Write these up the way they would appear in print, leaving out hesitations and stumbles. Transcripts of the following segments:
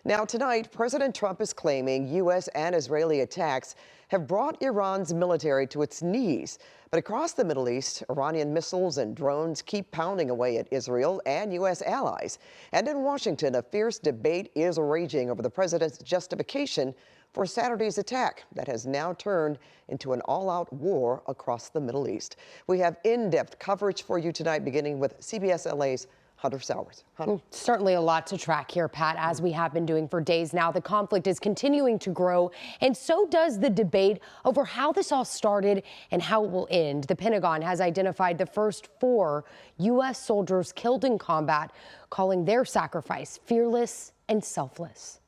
Now, tonight, President Trump is claiming U.S. and Israeli attacks have brought Iran's military to its knees. But across the Middle East, Iranian missiles and drones keep pounding away at Israel and U.S. allies. And in Washington, a fierce debate is raging over the president's justification for Saturday's attack that has now turned into an all-out war across the Middle East. We have in-depth coverage for you tonight, beginning with CBS LA's Hunter Sowards. Hunter. Certainly a lot to track here, Pat, as we have been doing for days now. The conflict is continuing to grow, and so does the debate over how this all started and how it will end. The Pentagon has identified the first 4 U.S. soldiers killed in combat, calling their sacrifice fearless and selfless.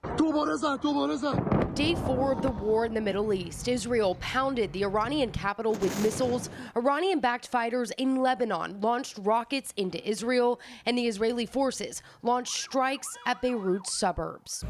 Day 4 of the war in the Middle East. Israel pounded the Iranian capital with missiles. Iranian-backed fighters in Lebanon launched rockets into Israel, and the Israeli forces launched strikes at Beirut's suburbs.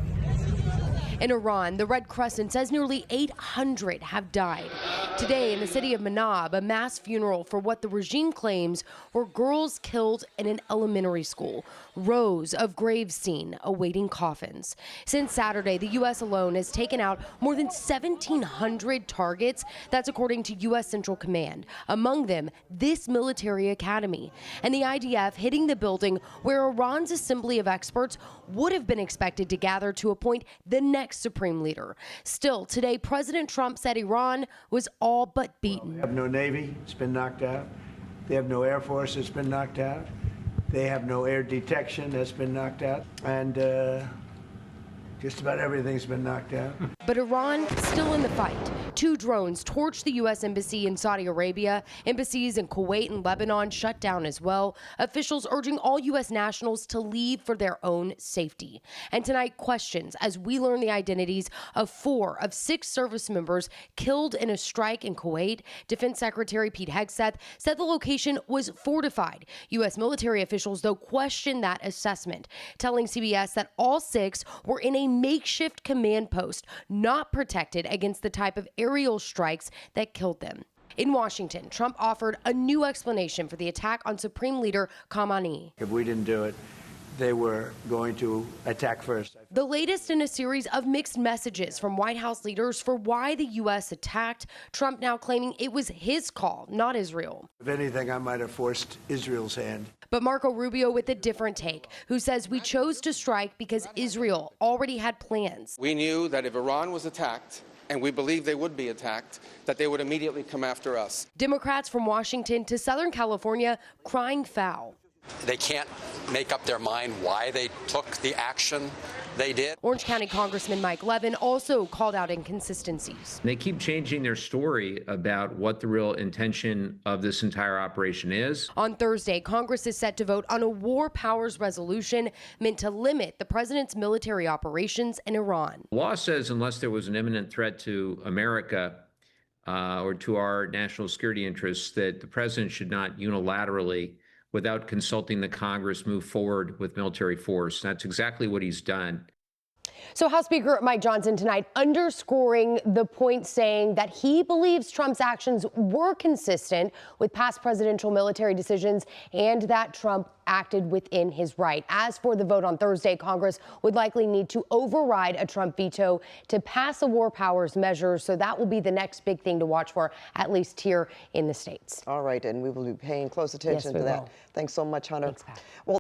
In Iran, the Red Crescent says nearly 800 have died. Today, in the city of Manab, a mass funeral for what the regime claims were girls killed in an elementary school. Rows of graves seen awaiting coffins. Since Saturday, the U.S. alone has taken out more than 1,700 targets. That's according to U.S. Central Command. Among them, this military academy. And the IDF hitting the building where Iran's assembly of experts would have been expected to gather to appoint the next supreme leader. Still, today, President Trump said Iran was all but beaten. They have no Navy, it's been knocked out. They have no Air Force, it's been knocked out. They have no air detection, that's been knocked out. And just about everything's been knocked out. But Iran still in the fight. 2 drones torched the U.S. embassy in Saudi Arabia. Embassies in Kuwait and Lebanon shut down as well. Officials urging all U.S. nationals to leave for their own safety. And tonight, questions as we learn the identities of 4 of 6 service members killed in a strike in Kuwait. Defense Secretary Pete Hegseth said the location was fortified. U.S. military officials, though, questioned that assessment, telling CBS that all 6 were in a makeshift command post, not protected against the type of aerial strikes that killed them. In Washington, Trump offered a new explanation for the attack on Supreme Leader Khamenei. If we didn't do it, they were going to attack first. The latest in a series of mixed messages from White House leaders for why the U.S. attacked. Trump now claiming it was his call, not Israel. If anything, I might have forced Israel's hand. But Marco Rubio with a different take, who says we chose to strike because Israel already had plans. We knew that if Iran was attacked, and we believe they would be attacked, that they would immediately come after us. Democrats from Washington to Southern California crying foul. They can't make up their mind why they took the action they did. Orange County Congressman Mike Levin also called out inconsistencies. They keep changing their story about what the real intention of this entire operation is. On Thursday, Congress is set to vote on a war powers resolution meant to limit the president's military operations in Iran. The law says unless there was an imminent threat to America or to our national security interests, that the president should not unilaterally, without consulting the Congress, move forward with military force. That's exactly what he's done. So House Speaker Mike Johnson tonight underscoring the point, saying that he believes Trump's actions were consistent with past presidential military decisions and that Trump acted within his right. As for the vote on Thursday, Congress would likely need to override a Trump veto to pass a war powers measure. So that will be the next big thing to watch for, at least here in the States. All right, and we will be paying close attention to that. Will. Thanks so much, Hunter. Thanks, Pat. Well,